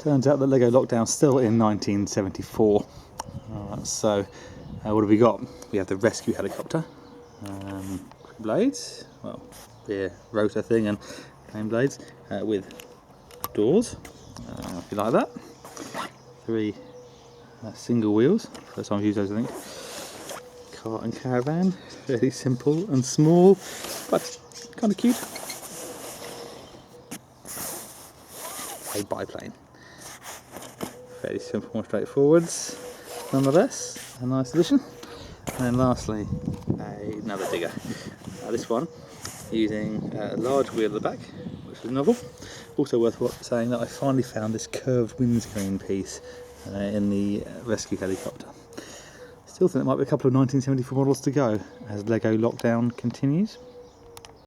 Turns out that Lego Lockdown's still in 1974. So what have we got? We have the rescue helicopter, blades, well, the rotor thing and main blades with doors, if you like that. 3 single wheels, first time I've used those I think. Cart and caravan, fairly simple and small, but kind of cute. A biplane, fairly simple and straightforwards, nonetheless, a nice addition. And then lastly, another digger. This one using a large wheel at the back, which is novel. Also worth saying that I finally found this curved windscreen piece in the rescue helicopter. Still think there might be a couple of 1974 models to go as Lego Lockdown continues.